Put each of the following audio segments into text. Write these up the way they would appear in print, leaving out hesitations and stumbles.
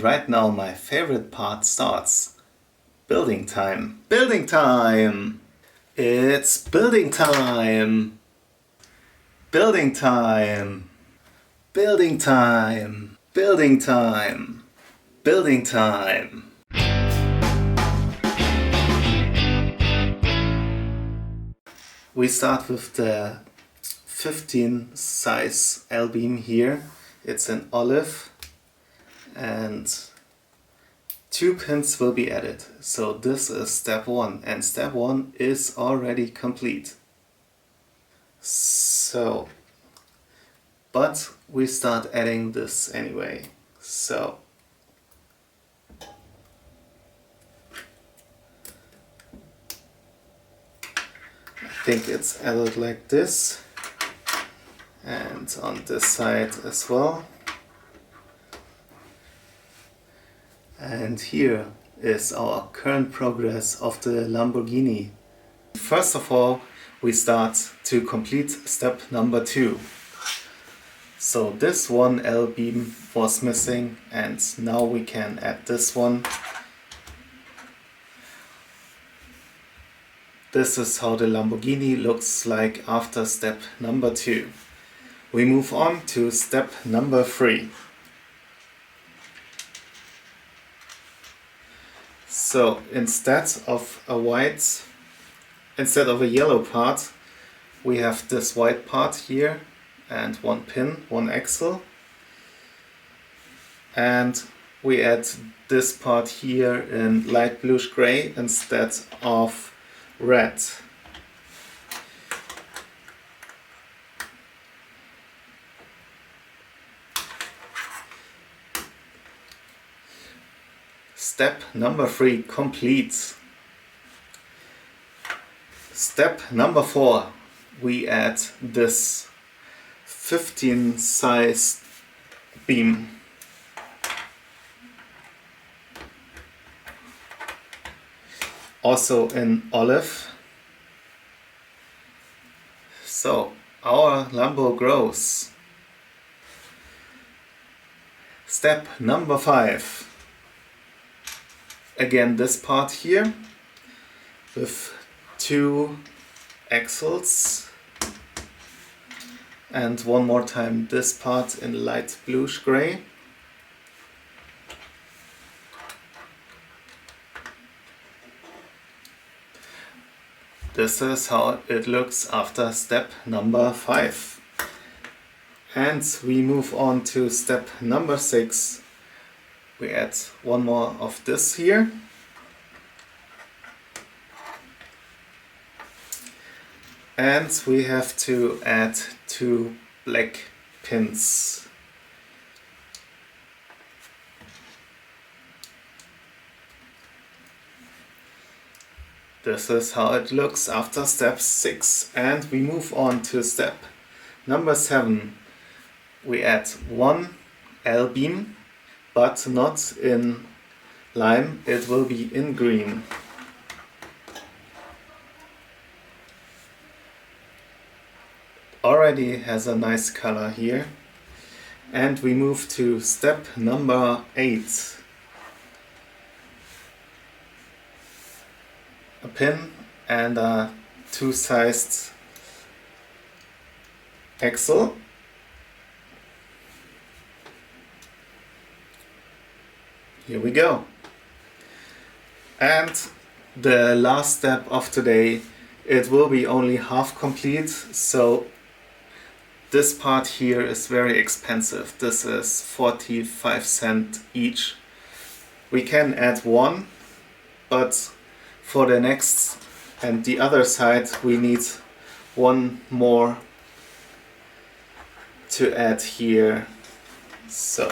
Right now my favorite part starts. Building time. Building time! It's building time! Building time! Building time! Building time! Building time! We start with the 15 size L-beam here. It's an olive and 2 pins will be added. So this is step 1 and step 1 is already complete. So, but we start adding this anyway. So I think it's added like this, and on this side as well. And here is our current progress of the Lamborghini. First of all, we start to complete step number 2. So this one L-beam was missing and now we can add this one. This is how the Lamborghini looks like after step number 2. We move on to step number 3. So instead of a yellow part, we have this white part here and 1 pin, 1 axle. And we add this part here in light bluish gray instead of red. Step number 3 complete. Step number 4, we add this 15 size beam. Also in olive. So our Lambo grows. Step number 5. Again this part here with 2 axles and one more time this part in light bluish gray. This is how it looks after step number 5. And we move on to step number 6. We add one more of this here. And we have to add 2 black pins. This is how it looks after step 6. And we move on to step number 7. We add 1 L-beam, but not in lime, it will be in green. Already has a nice color here. And we move to step number 8. A pin and a 2-sized axle. Here we go. And the last step of today, it will be only half complete, so this part here is very expensive. This is 45 cents each. We can add 1, but for the next and the other side we need 1 more to add here. So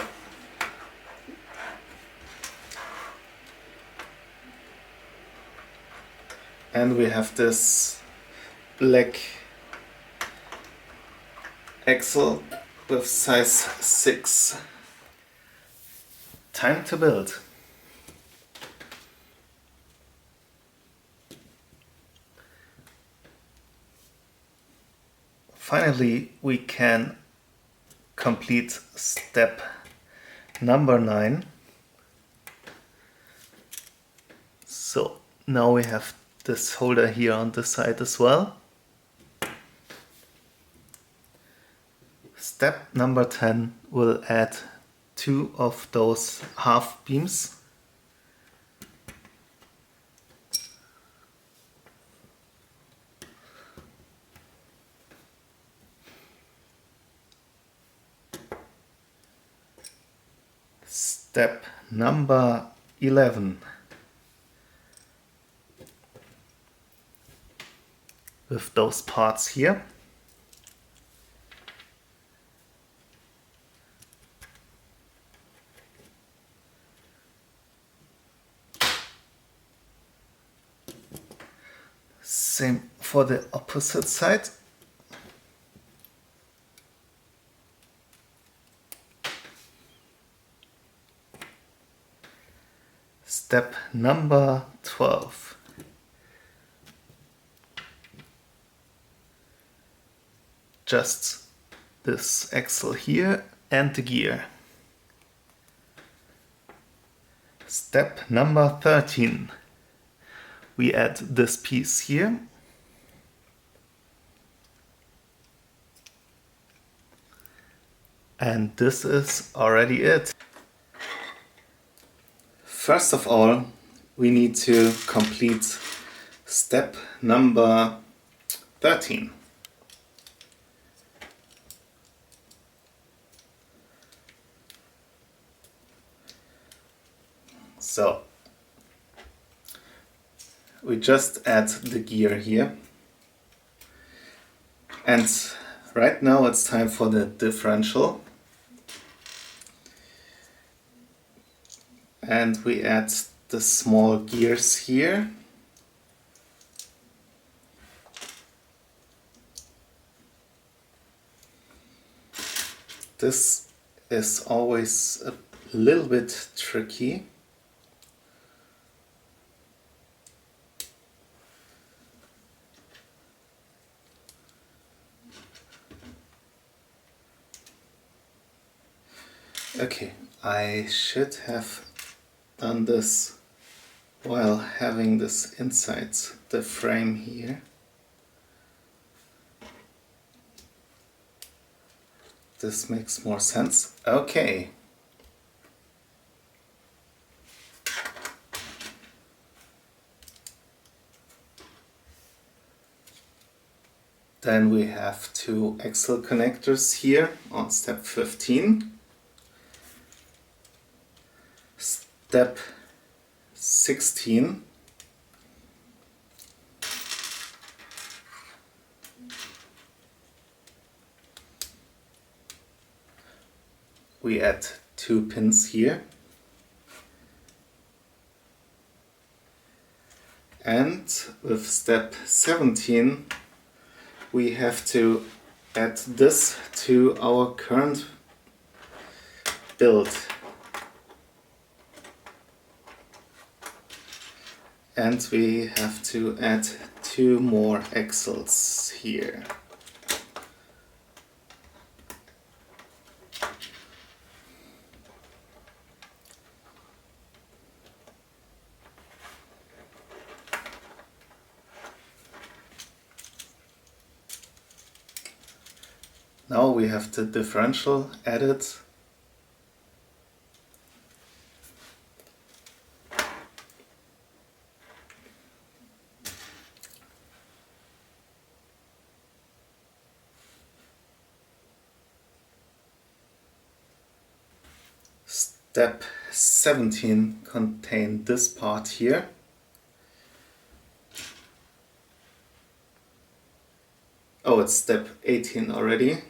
and we have this black axle with size 6. Time to build. Finally, we can complete step number 9. So now we have this holder here on this side as well. Step number 10 will add 2 of those half beams. Step number 11. With those parts here. Same for the opposite side. Step number 12. Just this axle here and the gear. Step number 13. We add this piece here. And this is already it. First of all, we need to complete step number 13. So we just add the gear here. And right now it's time for the differential. And we add the small gears here. This is always a little bit tricky. Okay, I should have done this while having this inside the frame here. This makes more sense. Okay. Then we have 2 axle connectors here on step 15. Step 16. We add 2 pins here. And with step 17, we have to add this to our current build. And we have to add 2 more axles here. Now we have the differential added. Step 17 contains this part here. Oh, it's step 18 already.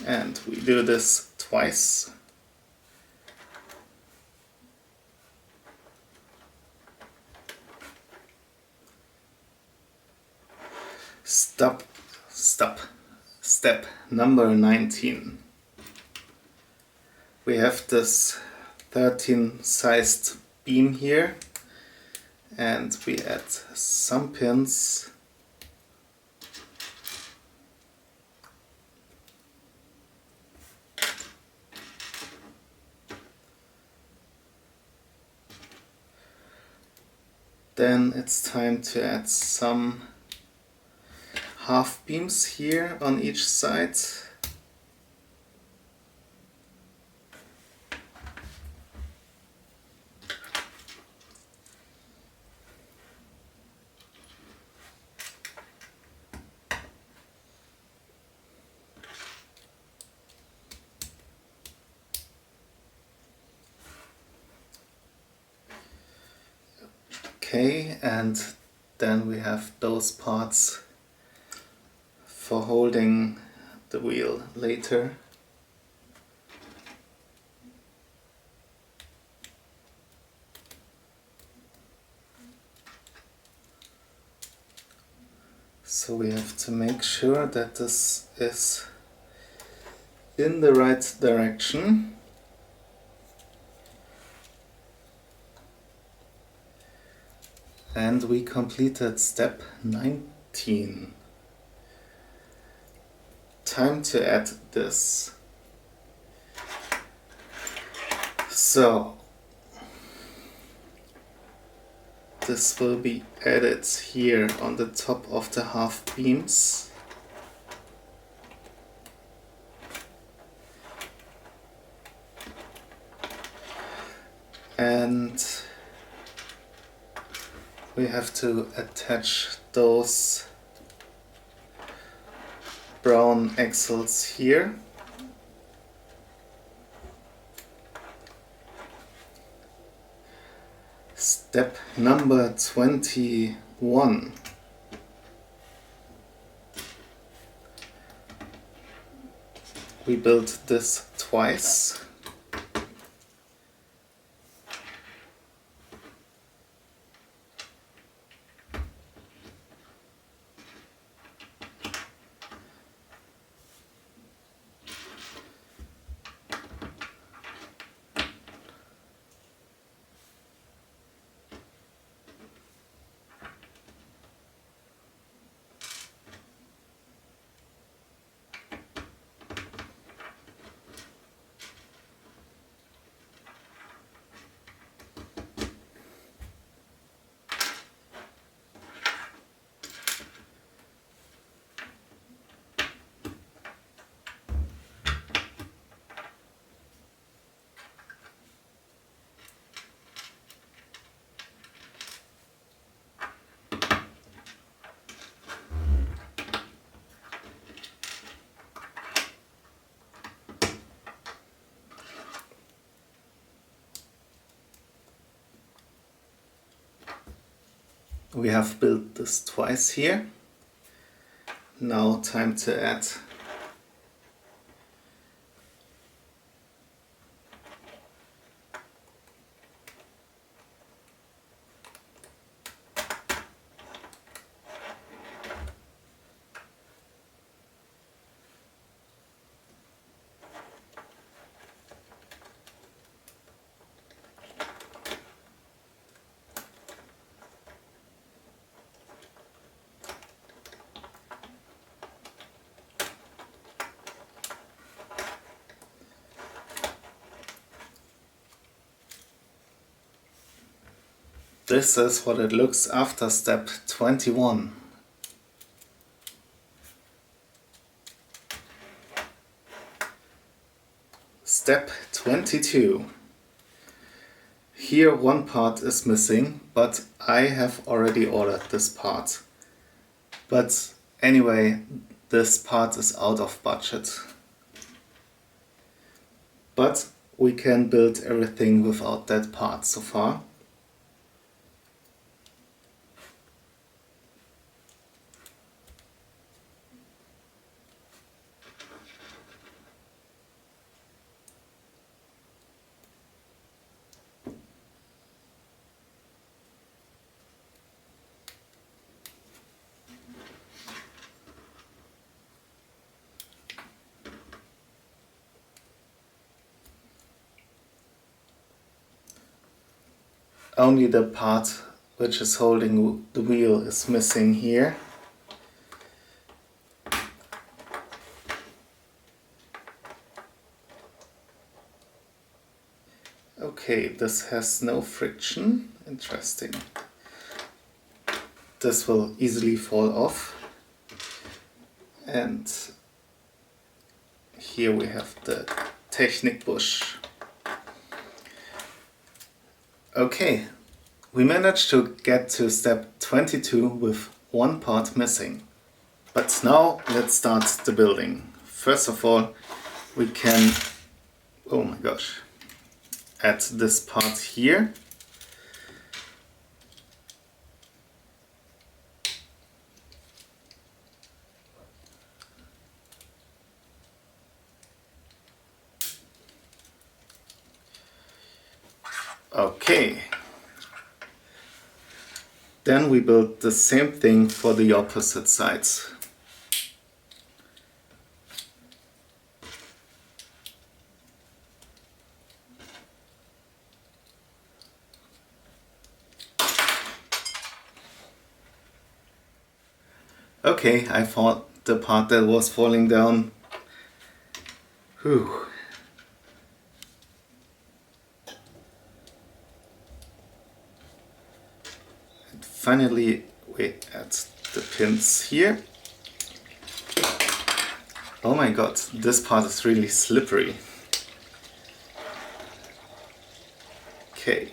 And we do this twice. Step number 19. We have this 13 sized beam here, and we add some pins. Then it's time to add some half beams here on each side. Okay, and then we have those parts for holding the wheel later. So we have to make sure that this is in the right direction. And we completed step 19. Time to add this. So this will be added here on the top of the half beams. And we have to attach those brown axles here. Step number 21. We built this twice. We have built this twice here. Now time to add this is what it looks after step 21. Step 22. Here one part is missing, but I have already ordered this part. But anyway, this part is out of budget. But we can build everything without that part so far. Only the part which is holding the wheel is missing here. Okay, this has no friction. Interesting. this will easily fall off. And here we have the Technic bush. Okay, we managed to get to step 22 with one part missing. But now let's start the building. First of all, we can, oh my gosh, add this part here. Okay. Then we build the same thing for the opposite sides. Okay, I found the part that was falling down. Whew. And finally we add the pins here. Oh my god, this part is really slippery. Okay.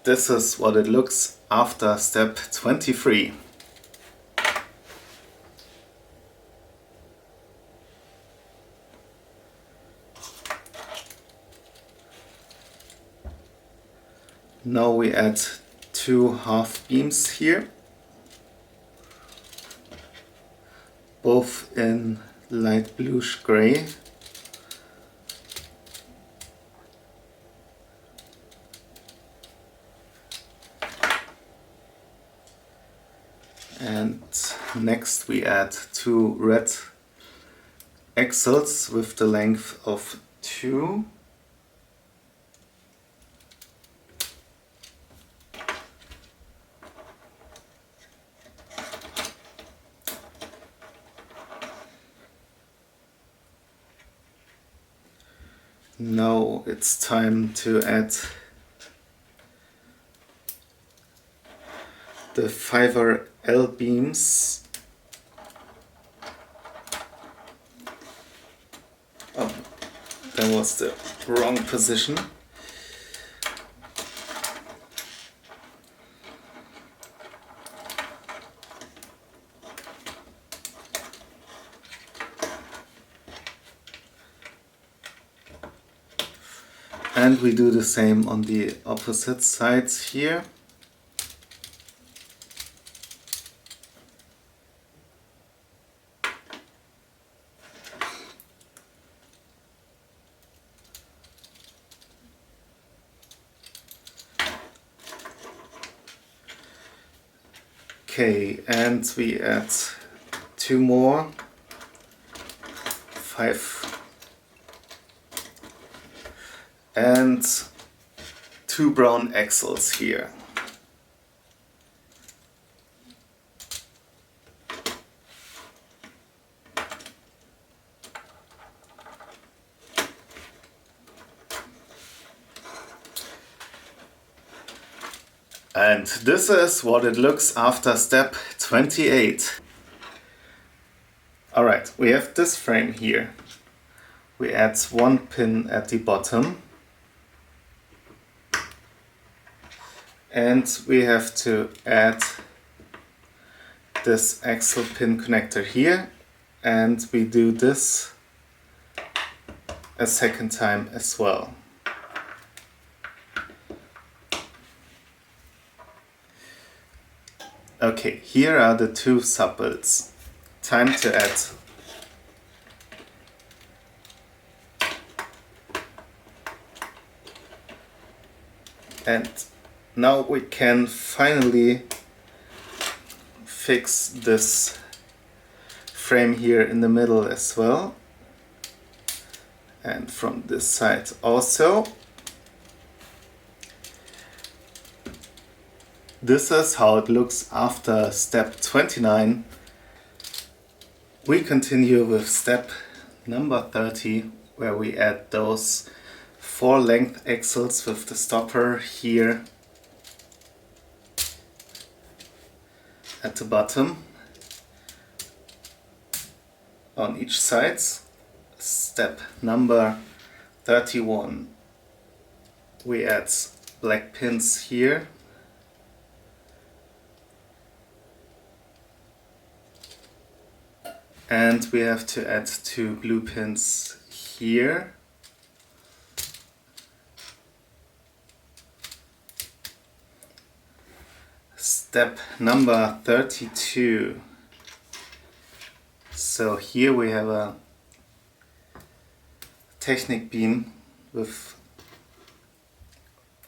This is what it looks after step 23. Now we add two half beams here, both in light bluish gray. And next we add two red axles with the length of 2. Now it's time to add the 5 L beams. Oh, that was the wrong position. And we do the same on the opposite sides here. Okay, and we add 2 more, 5, and 2 brown axles here. And this is what it looks after step 28. Alright, we have this frame here. We add 1 pin at the bottom. And we have to add this axle pin connector here. And we do this a second time as well. Okay, here are the 2 sub-builds. Time to add and now we can finally fix this frame here in the middle as well, and from this side also. This is how it looks after step 29. We continue with step number 30 where we add those 4 length axles with the stopper here at the bottom on each side. Step number 31. We add black pins here. And we have to add 2 blue pins here. Step number 32. So here we have a technic beam with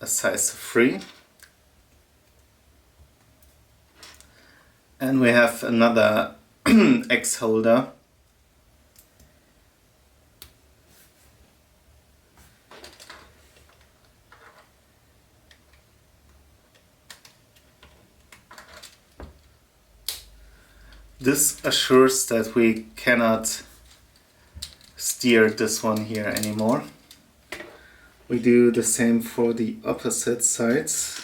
a size of 3. And we have another X holder. This assures that we cannot steer this one here anymore. We do the same for the opposite sides.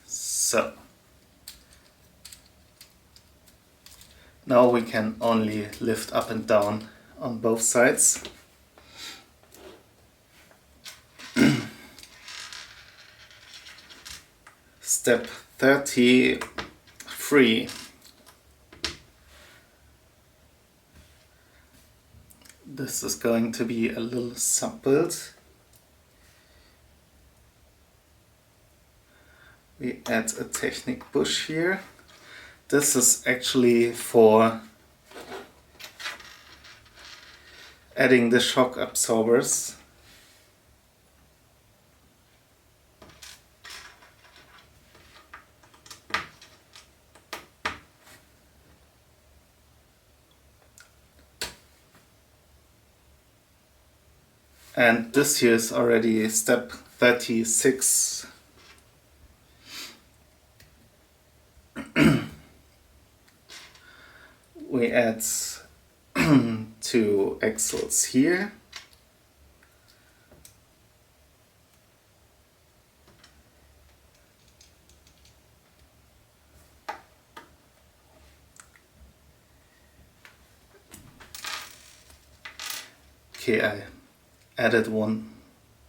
So now we can only lift up and down on both sides. Step 33. This is going to be a little sub-build. We add a technic bush here. This is actually for adding the shock absorbers. And this here is already step 36. We add 2 axles here. Okay, I added one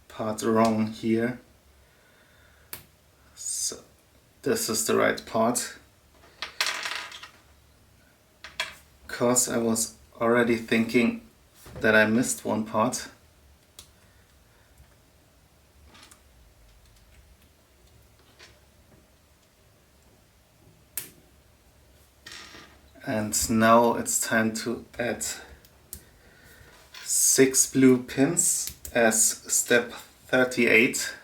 part wrong here. So this is the right part. Because I was already thinking that I missed one part. And now it's time to add 6 blue pins as step 38.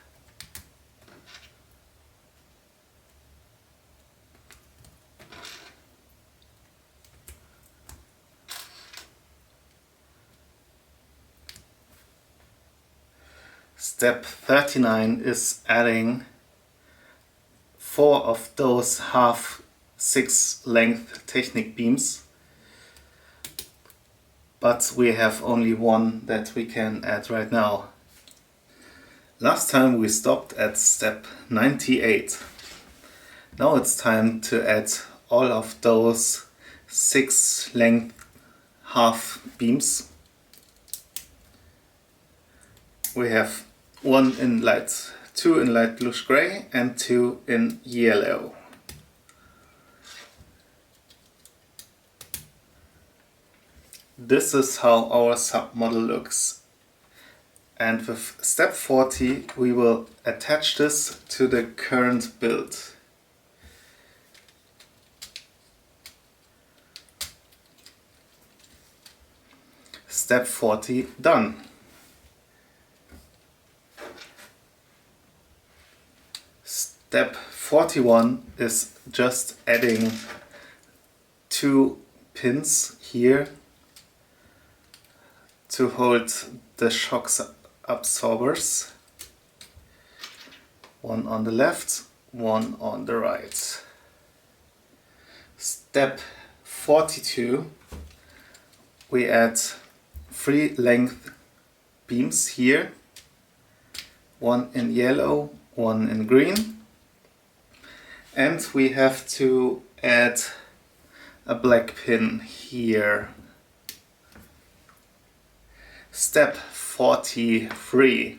Step 39 is adding 4 of those half 6 length technic beams, but we have only one that we can add right now. Last time we stopped at step 98. Now it's time to add all of those 6 length half beams. We have 2 in light bluish gray and 2 in yellow. This is how our submodel looks. And with step 40 we will attach this to the current build. Step 40 done. Step 41 is just adding 2 pins here to hold the shock absorbers. One on the left, one on the right. Step 42, we add 3 length beams here, one in yellow, one in green, and we have to add a black pin here. Step 43,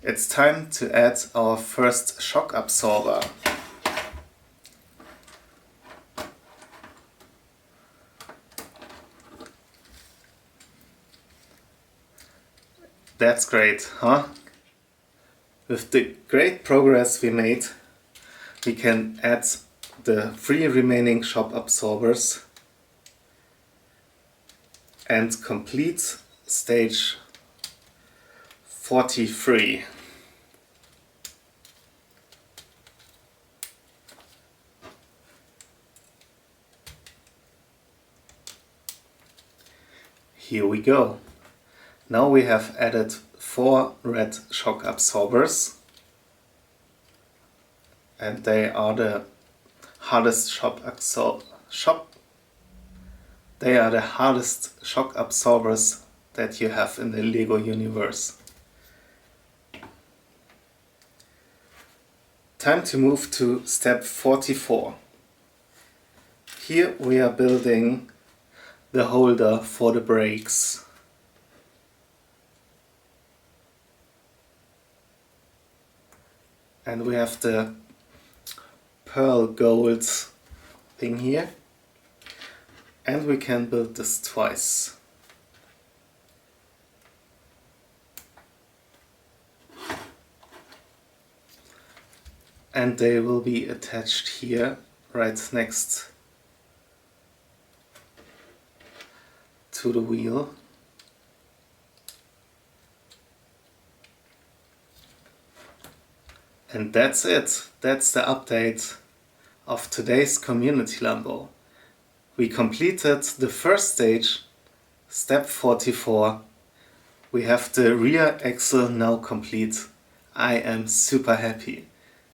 it's time to add our first shock absorber. That's great, huh? With the great progress we made, we can add the 3 remaining shock absorbers and complete stage 43. Here we go. Now we have added 4 red shock absorbers, and they are the hardest shock absorbers that you have in the Lego universe. Time to move to step 44. Here we are building the holder for the brakes. And we have the pearl gold thing here. And we can build this twice. And they will be attached here, right next to the wheel. And that's it. That's the update of today's Community Lambo. We completed the first stage, step 44. We have the rear axle now complete. I am super happy.